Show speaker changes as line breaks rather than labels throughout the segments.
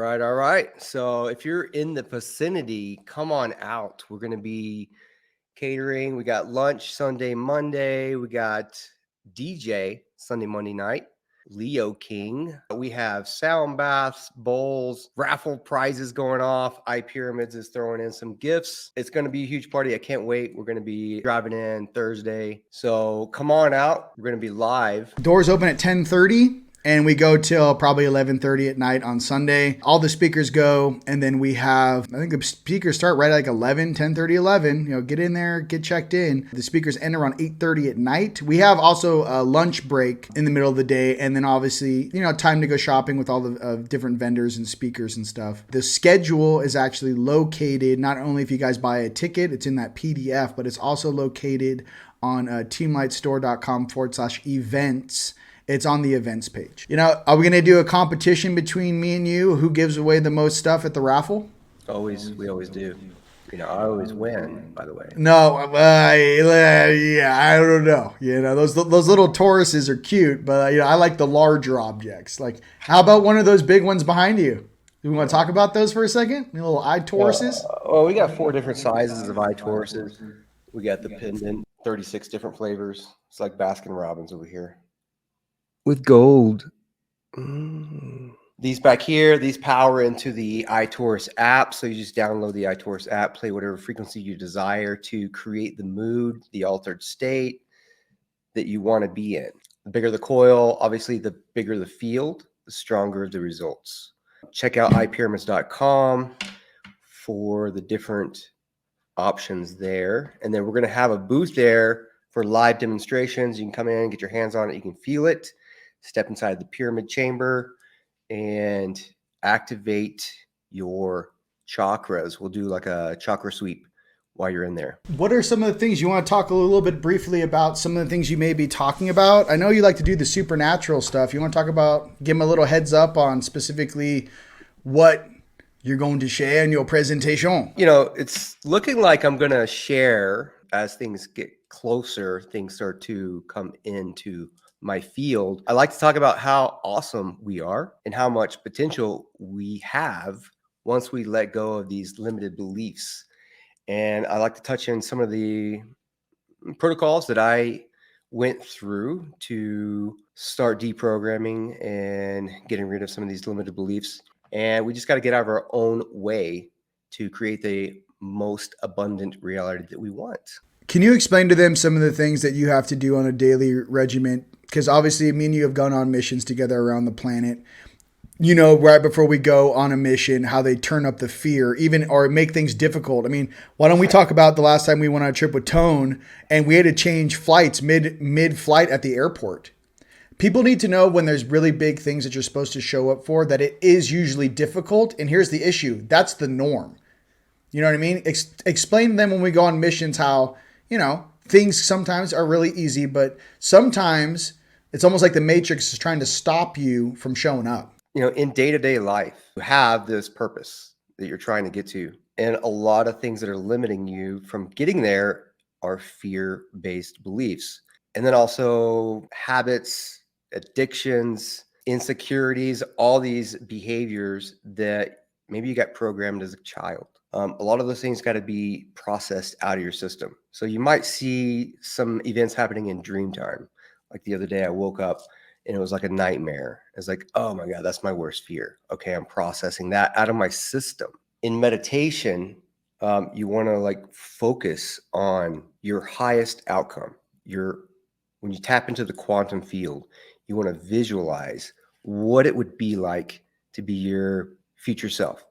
Right, all right. So if you're in the vicinity, come on out. We're going to be catering. We got lunch Sunday, Monday. We got DJ Sunday, Monday night. Leo King. We have sound baths, bowls, raffle prizes going off. iPyramids is throwing in some gifts. It's going to be a huge party. I can't wait. We're going to be driving in Thursday. So come on out. We're going to be live.
Doors open at 10:30. And we go till probably 11:30 at night on Sunday. All the speakers go, and then we have, I think the speakers start right at like 11, 10:30, 11. Get in there, get checked in. The speakers end around 8:30 at night. We have also a lunch break in the middle of the day, and then obviously, time to go shopping with all the different vendors and speakers and stuff. The schedule is actually located, not only if you guys buy a ticket, it's in that PDF, but it's also located on teamlightstore.com/events. It's on the events page. Are we going to do a competition between me and you? Who gives away the most stuff at the raffle?
We always do. I always win, by the way.
No, yeah, I don't know. Those little Tauruses are cute, but I like the larger objects. Like, how about one of those big ones behind you? Do we want to talk about those for a second? The little eye Tauruses?
Well, we got 4 different sizes of eye Tauruses. We got the pendant, 36 different flavors. It's like Baskin Robbins over here. With gold. These back here, these power into the iTaurus app. So you just download the iTaurus app, play whatever frequency you desire to create the mood, the altered state that you want to be in. The bigger the coil, obviously, the bigger the field, the stronger the results. Check out ipyramids.com for the different options there. And then we're going to have a booth there for live demonstrations. You can come in, get your hands on it. You can feel it. Step inside the pyramid chamber and activate your chakras. We'll do like a chakra sweep while you're in there.
What are some of the things you want to talk a little bit briefly about? Some of the things you may be talking about. I know you like to do the supernatural stuff. You want to talk about, give them a little heads up on specifically what you're going to share in your presentation.
It's looking like I'm going to share as things get closer, things start to come into my field. I like to talk about how awesome we are and how much potential we have once we let go of these limited beliefs. And I like to touch on some of the protocols that I went through to start deprogramming and getting rid of some of these limited beliefs. And we just got to get out of our own way to create the most abundant reality that we want.
Can you explain to them some of the things that you have to do on a daily regiment? Because obviously me and you have gone on missions together around the planet. Right before we go on a mission, how they turn up the fear, or make things difficult. I mean, why don't we talk about the last time we went on a trip with Tone and we had to change flights mid-flight at the airport. People need to know when there's really big things that you're supposed to show up for, that it is usually difficult. And here's the issue. That's the norm. You know what I mean? Explain to them when we go on missions how, things sometimes are really easy, but sometimes it's almost like the Matrix is trying to stop you from showing up.
In day-to-day life, you have this purpose that you're trying to get to. And a lot of things that are limiting you from getting there are fear-based beliefs. And then also habits, addictions, insecurities, all these behaviors that maybe you got programmed as a child. A lot of those things got to be processed out of your system. So you might see some events happening in dream time. Like the other day, I woke up and it was like a nightmare. It's like, oh my God, that's my worst fear. Okay, I'm processing that out of my system. In meditation, you want to focus on your highest outcome. When you tap into the quantum field, you want to visualize what it would be like to be your future self.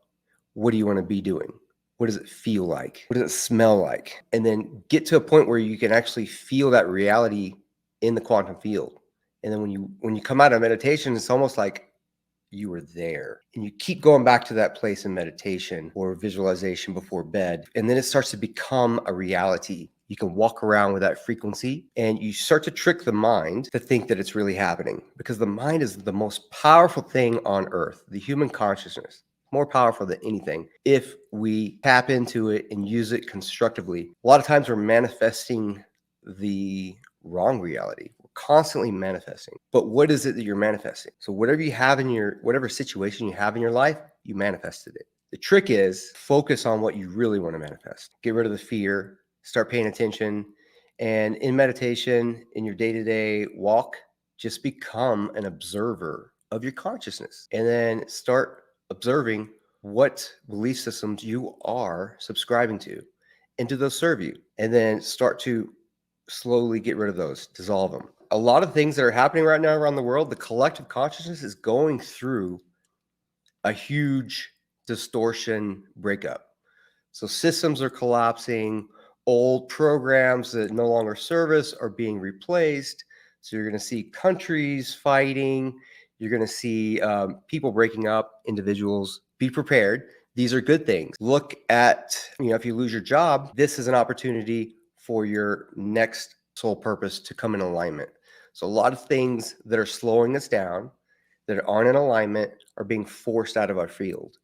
What do you want to be doing? What does it feel like? What does it smell like? And then get to a point where you can actually feel that reality in the quantum field. And then when you come out of meditation, it's almost like you were there. And you keep going back to that place in meditation or visualization before bed. And then it starts to become a reality. You can walk around with that frequency and you start to trick the mind to think that it's really happening, because the mind is the most powerful thing on earth, the human consciousness. More powerful than anything if we tap into it and use it constructively. A lot of times we're manifesting the wrong reality. We're constantly manifesting. But what is it that you're manifesting? So whatever you have whatever situation you have in your life, you manifested it. The trick is focus on what you really want to manifest. Get rid of the fear, start paying attention. And in meditation, in your day-to-day walk, just become an observer of your consciousness and then start observing what belief systems you are subscribing to and do those serve you, and then start to slowly get rid of those, dissolve them. A lot of things that are happening right now around the world, the collective consciousness is going through a huge distortion breakup. So systems are collapsing, old programs that no longer serve us are being replaced. So you're going to see countries fighting. You're going to see people breaking up, individuals. Be prepared. These are good things. Look at, if you lose your job, this is an opportunity for your next soul purpose to come in alignment. So a lot of things that are slowing us down, that aren't in alignment, are being forced out of our field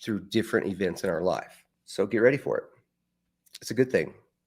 through different events in our life. So get ready for it. It's a good thing.